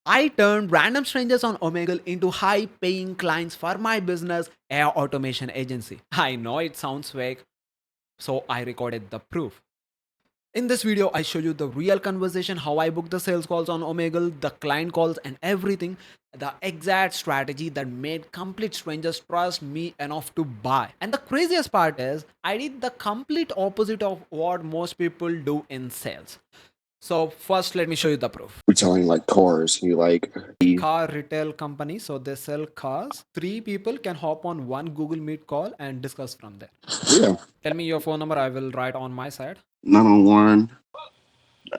I turned random strangers on Omegle into high paying clients for my business AI automation agency. I know it sounds fake, so I recorded the proof. In this video, I show you the real conversation, how I book the sales calls on Omegle, the client calls, and everything. The exact strategy that made complete strangers trust me enough to buy. And the craziest part is, I did the complete opposite of what most people do in sales. So, first, let me show you the proof. Retailing like cars. You like Car retail company, so they sell cars. Three people can hop on one Google Meet call and discuss from there. yeah, Tell me your phone number, I will write on my side. 911.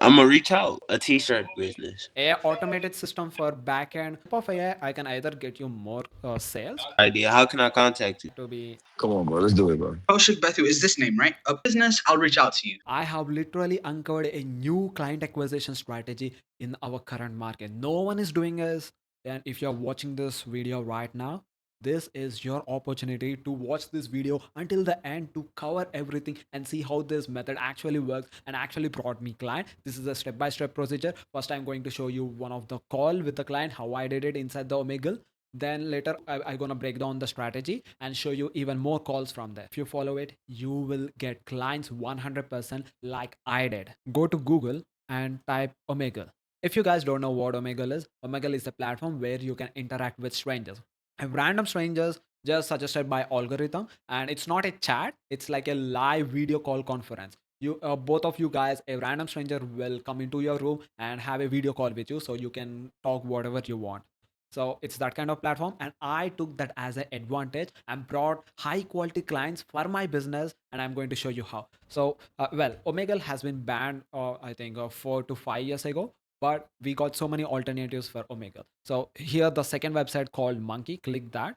I'm gonna reach out a t-shirt business. AI automated system for backend of AI. I can either get you more sales Idea. How can I contact you? to be. Come on, bro. Let's do it, bro. Kaushik Bethu is this name, right? A business, I'll reach out to you. I have literally uncovered a new client acquisition strategy in our current market. No one is doing this. And if you're watching this video right now, this is your opportunity to watch this video until the end to cover everything and see how this method actually works and actually brought me client. This is a step-by-step procedure. First, I'm going to show you one of the call with the client, how I did it inside the Omegle. Then later I'm gonna break down the strategy and show you even more calls from there. If you follow it, you will get clients 100% like I did. Go to Google and type Omegle. If you guys don't know what Omegle is a platform where you can interact with strangers and random strangers just suggested by algorithm. And it's not a chat, it's like a live video call conference. You both of you guys, a random stranger will come into your room and have a video call with you, so you can talk whatever you want. So it's that kind of platform, and I took that as an advantage and brought high quality clients for my business, and I'm going to show you how. So well, Omegle has been banned I think 4 to 5 years ago, but we got so many alternatives for Omegle. So here the second website called Monkey, click that.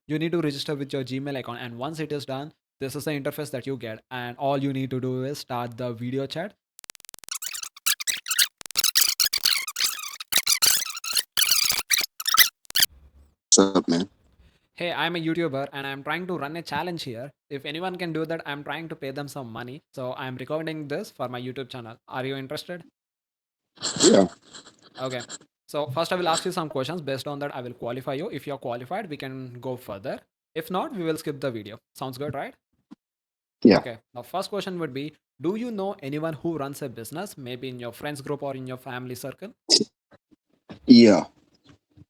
You need to register with your Gmail account, and once it is done, this is the interface that you get, and all you need to do is start the video chat. What's up, man? Hey, I'm a YouTuber and I'm trying to run a challenge here. If anyone can do that, I'm trying to pay them some money. So I'm recording this for my YouTube channel. Are you interested? Yeah. Okay. So first I will ask you some questions. Based on that, I will qualify you. If you're qualified, we can go further. If not, we will skip the video. Sounds good, right? Yeah. Okay. The first question would be, do you know anyone who runs a business, maybe in your friends group or in your family circle? Yeah.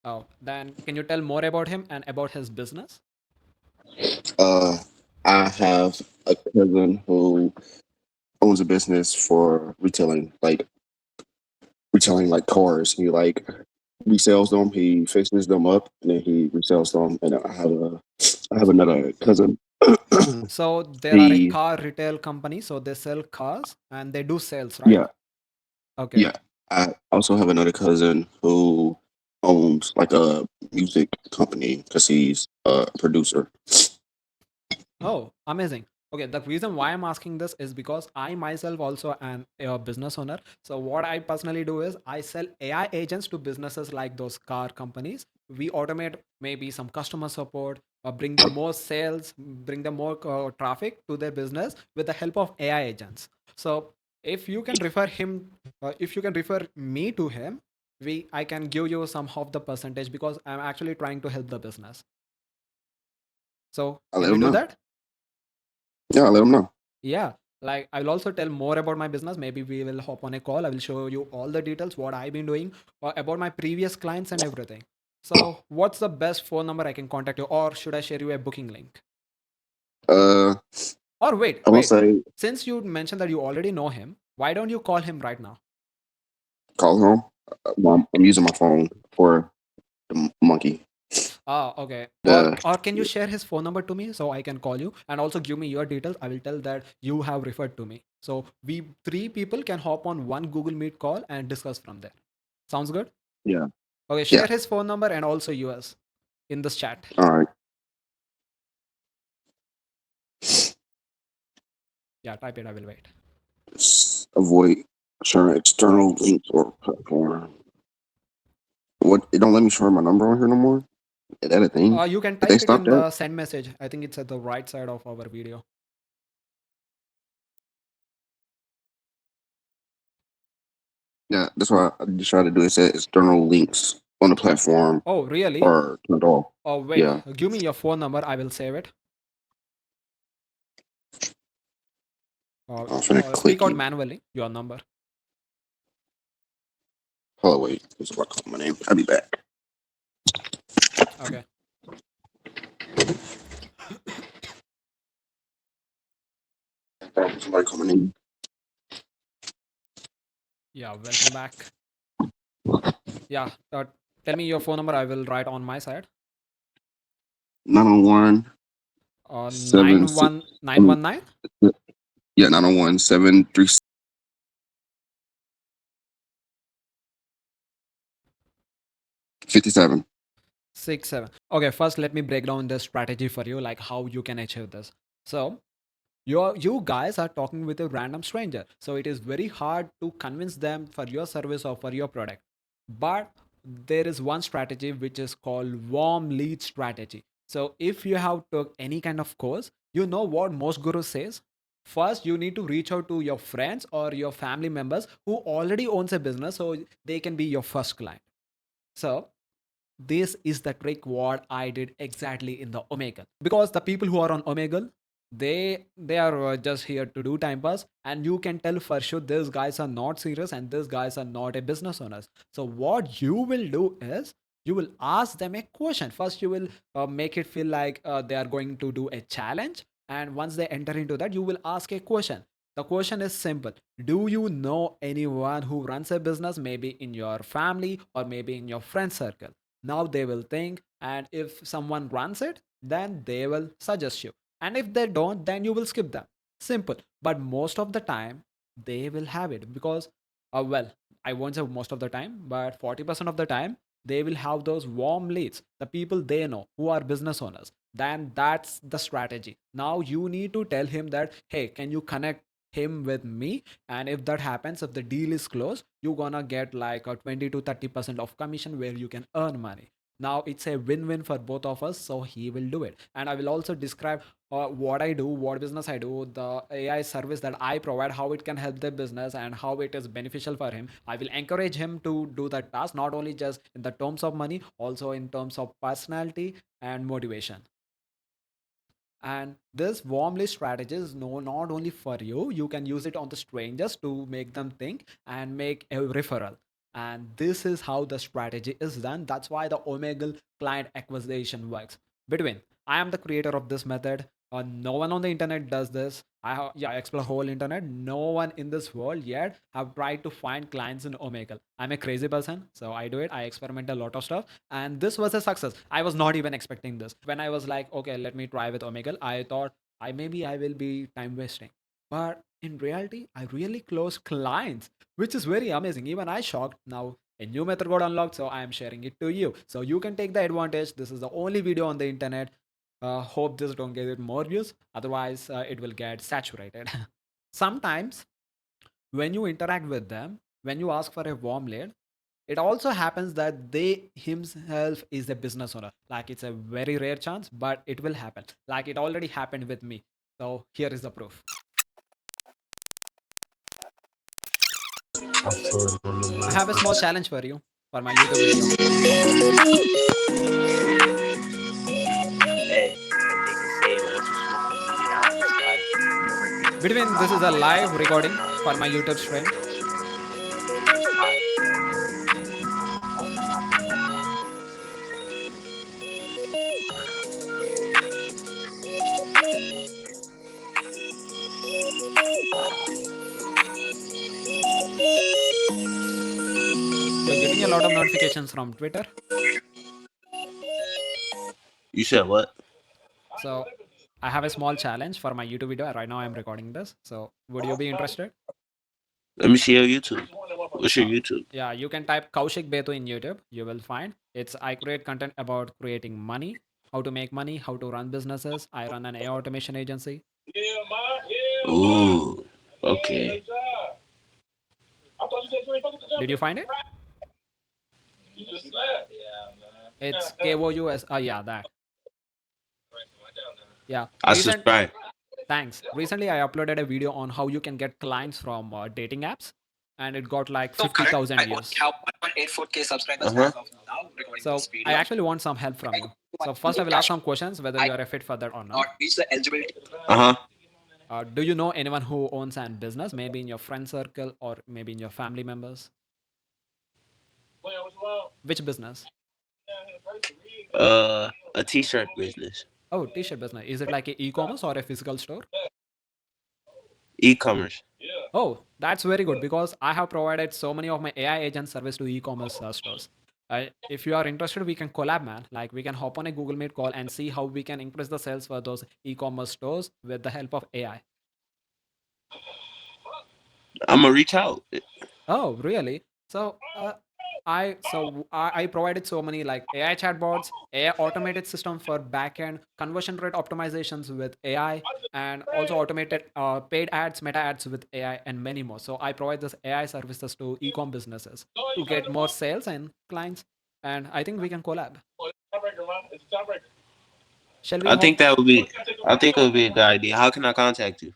Oh, then can you tell more about him and about his business? Uh, I have a cousin who owns a business for retailing like cars. He like resells them. He fixes them up and then he resells them. And I have another cousin. So there are a he car retail company, so they sell cars and they do sales, right? yeah Okay. yeah. I also have another cousin who owns like a music company because he's a producer. Oh, amazing. Okay, the reason why I'm asking this is because I myself also am a business owner. So what I personally do is I sell AI agents to businesses like those car companies. We automate maybe some customer support, bring them more sales, bring them more traffic to their business with the help of AI agents. So if you can refer him, if you can refer me to him, we I can give you some of the percentage because I'm actually trying to help the business. So I can let we him do know. that? Yeah, I let him know. Yeah, like I will also tell more about my business. Maybe we will hop on a call. I will show you all the details, what I've been doing, about my previous clients and everything. So, what's the best phone number I can contact you, or should I share you a booking link? Uh, Or wait, I will wait. say Since you mentioned that you already know him, why don't you call him right now? call him. Well, I'm using my phone for the monkey. Ah, okay. The Or can you share his phone number to me so I can call you and also give me your details? I will tell that you have referred to me. So we three people can hop on one Google Meet call and discuss from there. Sounds good? yeah Okay, yeah. share his phone number and also yours in this chat. All right. Yeah, type it. I will wait. Avoid sharing external links or platform. What? It don't let me share my number on here no more. Is that a thing? You can Did they type it stop in that? the send message. I think it's at the right side of our video. Yeah, that's why I just try to do. It said external links on the platform Oh, really? or turned off. Oh, wait. Yeah, Give me your phone number. I will save it. Or I was trying to speak click out it. manually your number. Hold on, wait. This is what I call my name. I'll be back. Okay. Somebody call my name. Yeah, welcome back. Yeah, tell me your phone number. I will write on my side. 901 7 Nine 6. one nine one nine Yeah, 901 736 57. 67. Okay, first let me break down the strategy for you, like how you can achieve this. So you guys are talking with a random stranger, so it is very hard to convince them for your service or for your product. But there is one strategy which is called warm lead strategy. So if you have took any kind of course, you know what most gurus says. First you need to reach out to your friends or your family members who already owns a business, so they can be your first client. So this is the trick what I did exactly in the Omegle, because the people who are on Omegle, they are just here to do time pass, and you can tell for sure these guys are not serious and these guys are not a business owners. So what you will do is you will ask them a question. First you will make it feel like they are going to do a challenge, and once they enter into that you will ask a question. The question is simple: do you know anyone who runs a business, maybe in your family or maybe in your friend circle? Now they will think, and if someone runs it, then they will suggest you, and if they don't, then you will skip them. Simple. But most of the time they will have it, because well, I won't say most of the time, but 40% of the time they will have those warm leads, the people they know who are business owners. Then that's the strategy. Now you need to tell him that, hey, can you connect him with me? And if that happens, if the deal is closed, you're gonna get like a 20 to 30% of commission where you can earn money. Now it's a win-win for both of us, so he will do it. And I will also describe what I do, what business I do, the AI service that I provide, how it can help the business and how it is beneficial for him. I will encourage him to do that task, not only just in the terms of money, also in terms of personality and motivation. And this warm list strategy is no not only for you, you can use it on the strangers to make them think and make a referral. And this is how the strategy is done. That's why the Omegle client acquisition works. Between, I am the creator of this method. No one on the internet does this. I explore whole internet. No one in this world yet have tried to find clients in Omegle. I'm a crazy person, so I do it. I experiment a lot of stuff, and this was a success. I was not even expecting this. When I was like, okay, let me try with Omegle, I thought I will be time wasting, but in reality I really close clients, which is very amazing. Even I shocked. Now a new method got unlocked, so I am sharing it to you, so you can take the advantage. This is the only video on the internet. Hope this don't get it more views, otherwise it will get saturated. Sometimes when you interact with them, when you ask for a warm lead, it also happens that they himself is a business owner. Like, it's a very rare chance, but it will happen. Like, it already happened with me. So here is the proof. I have a small challenge for you for my YouTube video. Hey, that nigga say want some smoke with me. Between, this is a live recording for my YouTube stream. You're getting a lot of notifications from Twitter. You said what? So I have a small challenge for my YouTube video. Right now I'm recording this. So would you be interested? Let me see your YouTube. What's your Uh, YouTube? yeah, you can type Kaushik Beto in YouTube. You will find it's I create content about creating money, how to make money, how to run businesses. I run an AI automation agency. Ooh, okay. Did you find it? It's KOUS. Oh yeah, that. Yeah. I Recent. subscribe. Thanks. Recently, I uploaded a video on how you can get clients from dating apps. and it got like So Karan, 50,000 I only views. have 1.84K subscribers Uh-huh. as of now recording this So I video. actually want some help If from I go you. to my So first I email will ask cache, some questions whether I you are a fit for that or not not. reach the eligibility. Uh-huh. Do you know anyone who owns a business, maybe in your friend circle or maybe in your family members? Which business? A t-shirt business. Oh, t-shirt business. Is it like a e-commerce or a physical store? E-commerce. Oh, that's very good because I have provided so many of my AI agent service to e-commerce stores. If you are interested, we can collab, man. Like we can hop on a Google Meet call and see how we can increase the sales for those e-commerce stores with the help of AI. I'm gonna reach out. Oh, really? I provided so many like AI chatbots, AI automated system for backend conversion rate optimizations with AI, and also automated paid ads, meta ads with AI, and many more. So I provide this AI services to e-com businesses to get more sales and clients. And I think we can collab. Shall we I think hop? that would be. I think it would be a good idea. How can I contact you?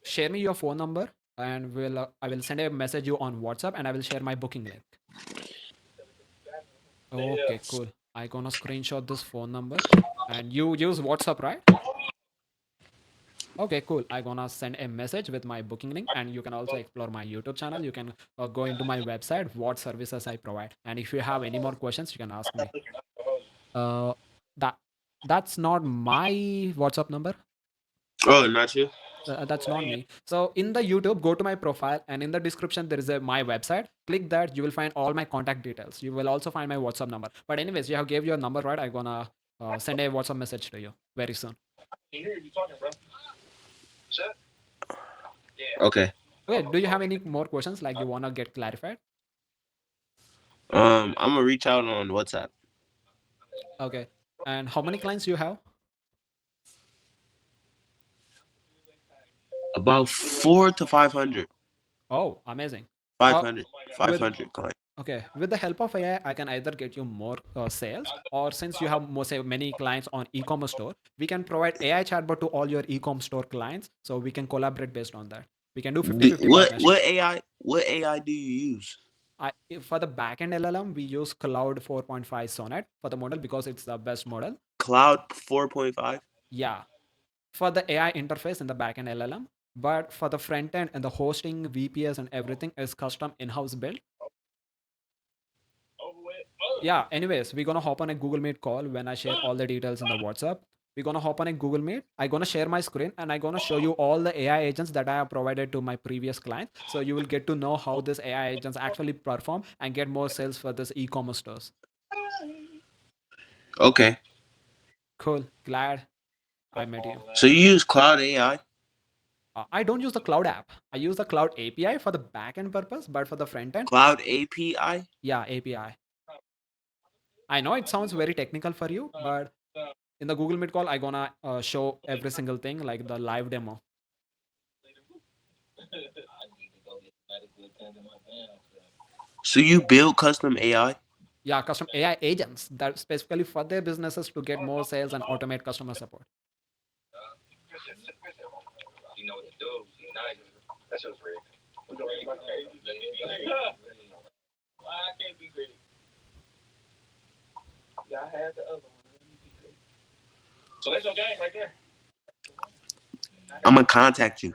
Share me your phone number, and I will send a message you on WhatsApp, and I will share my booking link. Okay, cool. I gonna screenshot this phone number, and you use WhatsApp, right? Okay, cool. I gonna send a message with my booking link, and you can also explore my YouTube channel. You can go into my website, what services I provide, and if you have any more questions, you can ask me. Uh, that that's not my WhatsApp number. Oh, not you. That's not me. So in the YouTube, go to my profile, and in the description there is a my website. Click that. You will find all my contact details. You will also find my WhatsApp number. But anyways, you have gave your number, right? I gonna send a WhatsApp message to you very soon. Okay. Okay. Do you have any more questions like you wanna get clarified? I'm gonna reach out on WhatsApp. Okay. And how many clients you have? About 4 to 500. Oh, amazing. Five Uh, hundred. Five with hundred clients. Okay, with the help of AI, I can either get you more sales, or since you have more say many clients on e-commerce store, we can provide AI chatbot to all your e-commerce store clients. So we can collaborate based on that. We can do 50-50 What partnership. AI? What AI do you use? For the backend LLM, we use Cloud 4.5 Sonnet for the model because it's the best model. Cloud 4.5. Yeah, for the AI interface in the backend LLM, but for the front end and the hosting, VPS, and everything is custom in-house built. Yeah, anyways, we're gonna hop on a Google Meet call when I share all the details in the WhatsApp. We're gonna hop on a Google Meet. I'm gonna share my screen and I'm gonna show you all the AI agents that I have provided to my previous client. So you will get to know how this AI agents actually perform and get more sales for this e-commerce stores. Okay. Cool. Glad I met you. So you use Cloud AI? I don't use the cloud app. I use the cloud API for the backend purpose, but for the front end, Cloud API? yeah, API. I know it sounds very technical for you, but in the Google Meet call, I gonna show every single thing like the live demo. So you build custom AI? Yeah, custom AI agents that specifically for their businesses to get more sales and automate customer support. I'm gonna contact you.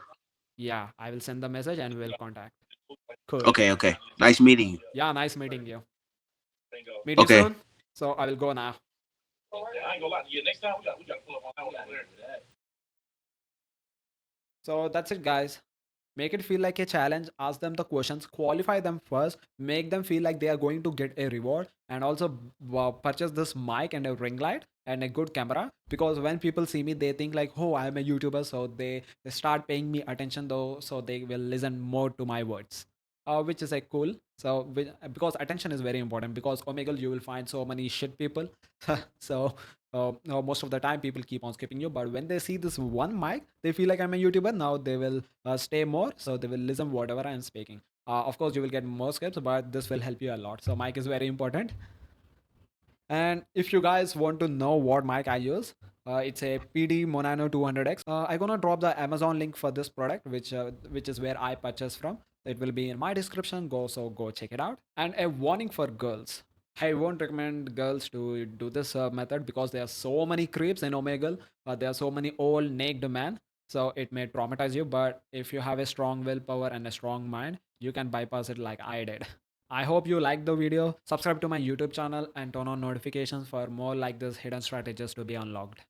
Yeah, I will send the message and we'll contact. Cool. Okay, okay. Nice meeting you. Yeah, nice meeting you. Meet you Okay. soon. So I will go now. So that's it, guys. Make it feel like a challenge. Ask them the questions, qualify them first, make them feel like they are going to get a reward, and also purchase this mic and a ring light and a good camera. Because when people see me, they think like, oh, I'm a YouTuber, so they start paying me attention though, so they will listen more to my words. Which is a cool. So because attention is very important. Because Omegle, you will find so many shit people. So most of the time people keep on skipping you, but when they see this one mic they feel like I'm a YouTuber. Now they will stay more, so they will listen whatever I'm speaking. Of course you will get more skips, but this will help you a lot. So mic is very important. And if you guys want to know what mic I use, it's a PD Monano 200X. I gonna drop the Amazon link for this product, which is where I purchased from. It will be in my description. Go check it out. And a warning for girls. I won't recommend girls to do this method because there are so many creeps in Omegle. There are so many old naked men. So it may traumatize you. But if you have a strong willpower and a strong mind, you can bypass it like I did. I hope you liked the video. Subscribe to my YouTube channel and turn on notifications for more like this hidden strategies to be unlocked.